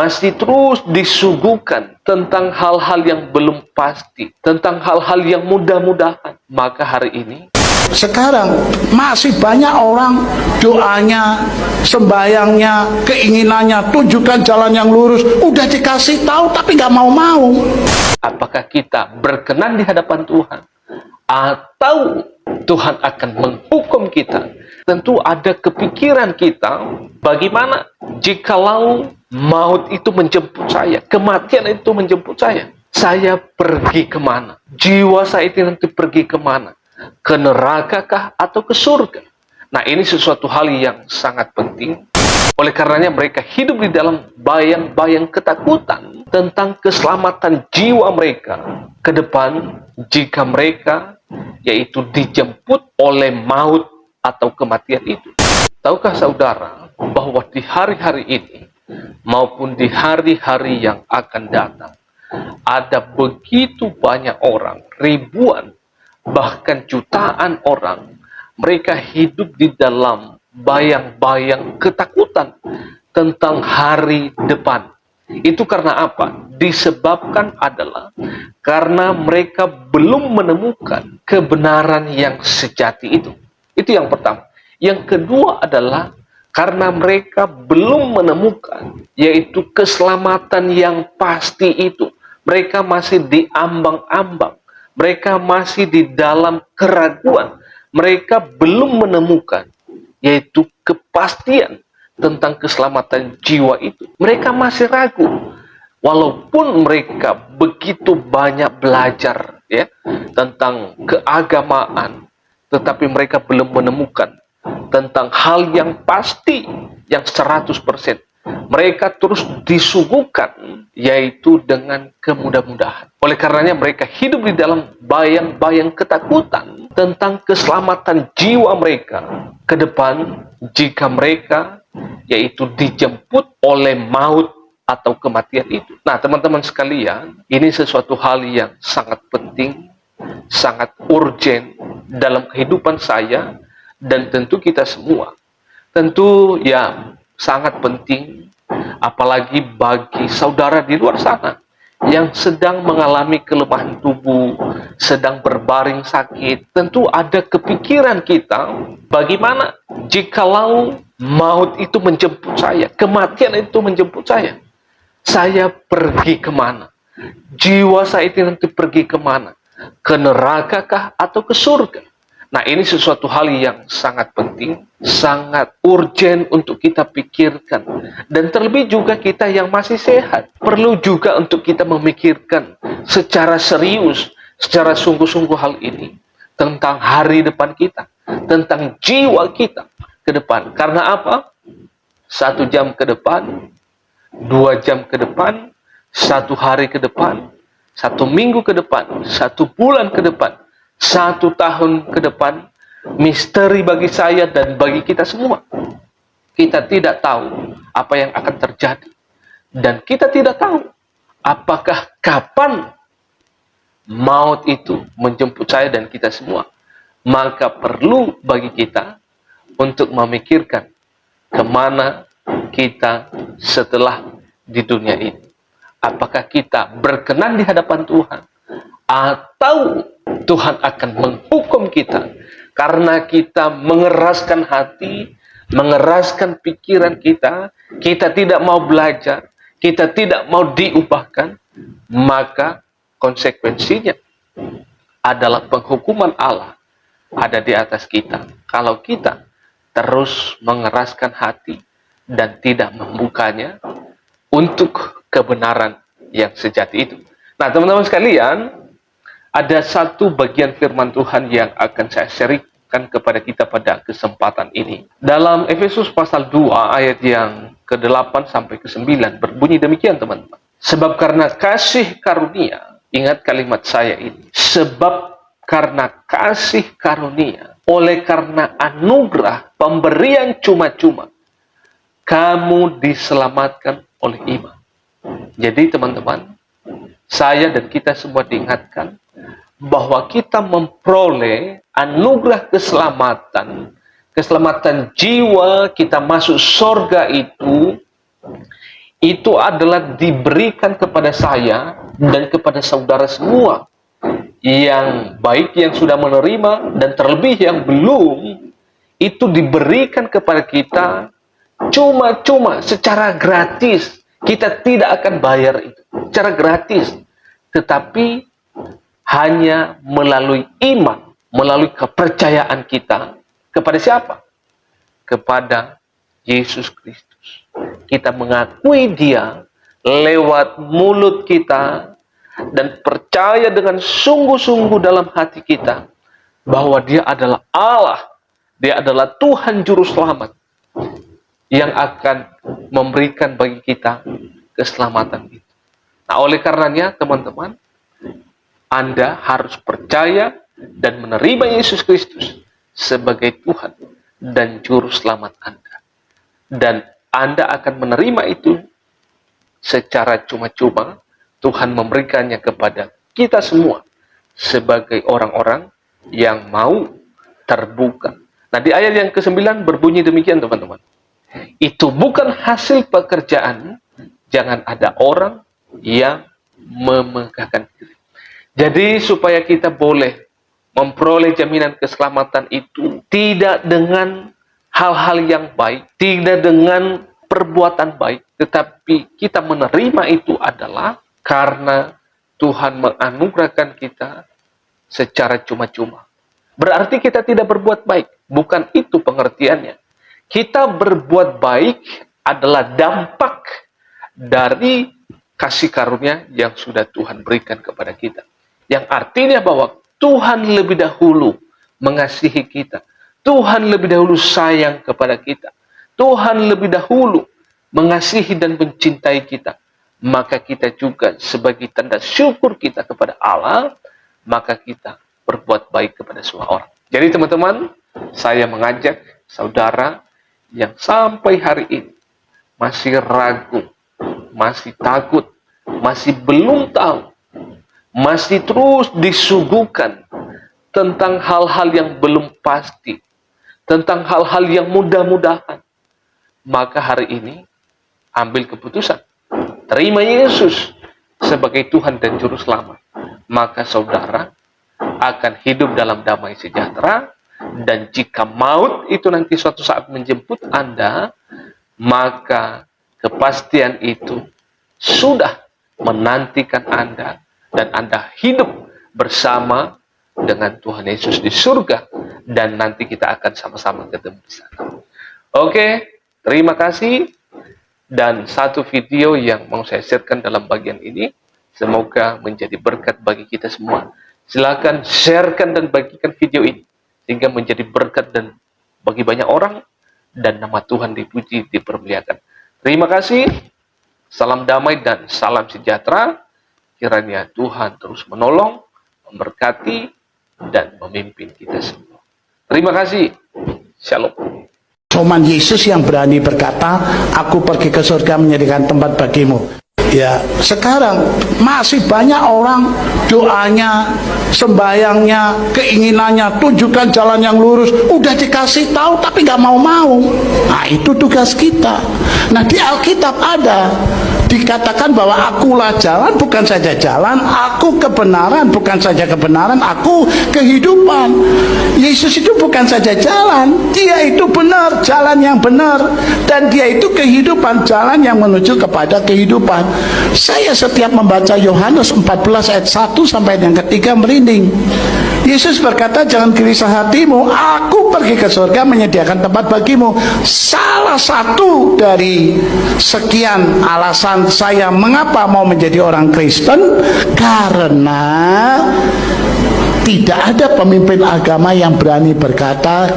masih terus disuguhkan tentang hal-hal yang belum pasti, tentang hal-hal yang mudah-mudahan, maka hari ini sekarang masih banyak orang doanya, sembayangnya, keinginannya, tunjukkan jalan yang lurus, udah dikasih tahu tapi nggak mau-mau. apakah kita berkenan di hadapan Tuhan atau Tuhan akan menghukum kita? Tentu ada kepikiran kita, bagaimana jikalau maut itu menjemput saya, kematian itu menjemput saya pergi kemana? Jiwa saya itu nanti pergi kemana? Ke neraka kah atau ke surga? Nah, ini sesuatu hal yang sangat penting. Oleh karenanya mereka hidup di dalam bayang-bayang ketakutan tentang keselamatan jiwa mereka ke depan jika mereka yaitu dijemput oleh maut atau kematian itu. Tahukah saudara bahwa di hari-hari ini maupun di hari-hari yang akan datang ada begitu banyak orang, ribuan bahkan jutaan orang, mereka hidup di dalam bayang-bayang ketakutan tentang hari depan. Itu karena apa? Disebabkan adalah karena mereka belum menemukan kebenaran yang sejati itu. Itu yang pertama. Yang kedua adalah karena mereka belum menemukan yaitu keselamatan yang pasti itu. Mereka masih diambang-ambang. Mereka masih di dalam keraguan. Mereka belum menemukan yaitu kepastian tentang keselamatan jiwa itu. Mereka masih ragu. Walaupun mereka begitu banyak belajar ya tentang keagamaan, tetapi mereka belum menemukan tentang hal yang pasti, yang 100%. Mereka terus disuguhkan yaitu dengan kemudah-mudahan. Oleh karenanya mereka hidup di dalam bayang-bayang ketakutan tentang keselamatan jiwa mereka ke depan jika mereka yaitu dijemput oleh maut atau kematian itu. Nah, teman-teman sekalian, ini sesuatu hal yang sangat penting, sangat urgent dalam kehidupan saya dan tentu kita semua. Tentu ya sangat penting, apalagi bagi saudara di luar sana yang sedang mengalami kelemahan tubuh, sedang berbaring sakit. Tentu ada kepikiran kita, bagaimana jikalau maut itu menjemput saya, kematian itu menjemput saya pergi kemana? Jiwa saya itu nanti pergi kemana? Ke neraka kah atau ke surga? Nah, ini sesuatu hal yang sangat penting, sangat urgent untuk kita pikirkan. Dan terlebih juga kita yang masih sehat, perlu juga untuk kita memikirkan secara serius, secara sungguh-sungguh hal ini. Tentang hari depan kita, tentang jiwa kita ke depan. Karena apa? 1 jam ke depan, 2 jam ke depan, 1 hari ke depan, 1 minggu ke depan, 1 bulan ke depan, 1 tahun ke depan, misteri bagi saya dan bagi kita semua. Kita tidak tahu apa yang akan terjadi. Dan kita tidak tahu apakah kapan maut itu menjemput saya dan kita semua. Maka perlu bagi kita untuk memikirkan kemana kita setelah di dunia ini. Apakah kita berkenan di hadapan Tuhan atau Tuhan akan menghukum kita karena kita mengeraskan hati, mengeraskan pikiran kita, kita tidak mau belajar, kita tidak mau diubahkan, maka konsekuensinya adalah penghukuman Allah ada di atas kita. Kalau kita terus mengeraskan hati dan tidak membukanya untuk kebenaran yang sejati itu. Nah, teman-teman sekalian, ada satu bagian firman Tuhan yang akan saya sharingkan kepada kita pada kesempatan ini. Dalam Efesus pasal 2 ayat yang ke-8 sampai ke-9 berbunyi demikian, teman-teman. Sebab karena kasih karunia, ingat kalimat saya ini. Sebab karena kasih karunia, oleh karena anugerah pemberian cuma-cuma, kamu diselamatkan oleh iman. Jadi teman-teman, saya dan kita semua diingatkan bahwa kita memperoleh anugerah keselamatan jiwa, kita masuk surga itu itu adalah diberikan kepada saya dan kepada saudara semua, yang baik yang sudah menerima dan terlebih yang belum, itu diberikan kepada kita cuma-cuma secara gratis. Kita tidak akan bayar itu secara gratis, tetapi hanya melalui iman, melalui kepercayaan kita kepada siapa? Kepada Yesus Kristus. Kita mengakui Dia lewat mulut kita dan percaya dengan sungguh-sungguh dalam hati kita bahwa Dia adalah Allah, Dia adalah Tuhan Juru Selamat yang akan memberikan bagi kita keselamatan itu. Nah, oleh karenanya, teman-teman, Anda harus percaya dan menerima Yesus Kristus sebagai Tuhan dan Juru Selamat Anda. Dan Anda akan menerima itu secara cuma-cuma. Tuhan memberikannya kepada kita semua sebagai orang-orang yang mau terbuka. Nah, di ayat yang ke-9 berbunyi demikian, teman-teman. Itu bukan hasil pekerjaan, jangan ada orang yang memegahkan diri. Jadi supaya kita boleh memperoleh jaminan keselamatan itu tidak dengan hal-hal yang baik, tidak dengan perbuatan baik, tetapi kita menerima itu adalah karena Tuhan menganugerahkan kita secara cuma-cuma. Berarti kita tidak berbuat baik, bukan itu pengertiannya. Kita berbuat baik adalah dampak dari kasih karunia yang sudah Tuhan berikan kepada kita. Yang artinya bahwa Tuhan lebih dahulu mengasihi kita. Tuhan lebih dahulu sayang kepada kita. Tuhan lebih dahulu mengasihi dan mencintai kita. Maka kita juga sebagai tanda syukur kita kepada Allah, maka kita berbuat baik kepada semua orang. Jadi teman-teman, saya mengajak saudara yang sampai hari ini masih ragu, masih takut, masih belum tahu, masih terus disuguhkan tentang hal-hal yang belum pasti, tentang hal-hal yang mudah-mudahan, maka hari ini ambil keputusan, terima Yesus sebagai Tuhan dan Juru Selamat. Maka saudara akan hidup dalam damai sejahtera, dan jika maut itu nanti suatu saat menjemput Anda, maka kepastian itu sudah menantikan Anda, dan Anda hidup bersama dengan Tuhan Yesus di surga, dan nanti kita akan sama-sama ketemu di sana. Oke, terima kasih. Dan satu video yang mau saya sharekan dalam bagian ini, semoga menjadi berkat bagi kita semua. Silakan sharekan dan bagikan video ini sehingga menjadi berkat dan bagi banyak orang, dan nama Tuhan dipuji, dipermuliakan. Terima kasih. Salam damai dan salam sejahtera. Kiranya Tuhan terus menolong, memberkati, dan memimpin kita semua. Terima kasih. Shalom. Cuman Yesus yang berani berkata, aku pergi ke surga menyediakan tempat bagimu. Ya, sekarang masih banyak orang doanya, sembayangnya, keinginannya, tunjukkan jalan yang lurus, udah dikasih tahu tapi nggak mau-mau. Nah, itu tugas kita. Nah, di Alkitab ada dikatakan bahwa akulah jalan, bukan saja jalan, aku kebenaran, bukan saja kebenaran, aku kehidupan. Yesus itu bukan saja jalan, dia itu benar, jalan yang benar, dan dia itu kehidupan, jalan yang menuju kepada kehidupan. Saya setiap membaca Yohanes 14 ayat 1 sampai yang ketiga merinding. Yesus berkata, jangan gelisah hatimu, aku pergi ke surga menyediakan tempat bagimu. Salah satu dari sekian alasan saya mengapa mau menjadi orang Kristen, karena tidak ada pemimpin agama yang berani berkata,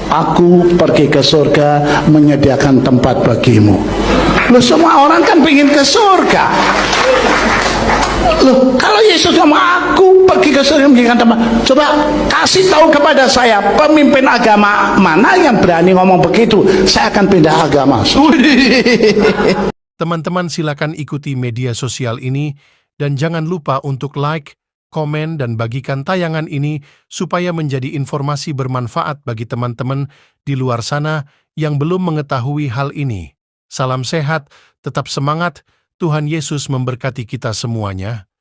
aku pergi ke surga menyediakan tempat bagimu. Loh, semua orang kan ingin ke surga. Loh, kalau Yesus ngomong aku pergi ke surga menyediakan tempat, coba kasih tahu kepada saya pemimpin agama mana yang berani ngomong begitu, saya akan pindah agama. Teman-teman silakan ikuti media sosial ini dan jangan lupa untuk like, komen, dan bagikan tayangan ini supaya menjadi informasi bermanfaat bagi teman-teman di luar sana yang belum mengetahui hal ini. Salam sehat, tetap semangat, Tuhan Yesus memberkati kita semuanya.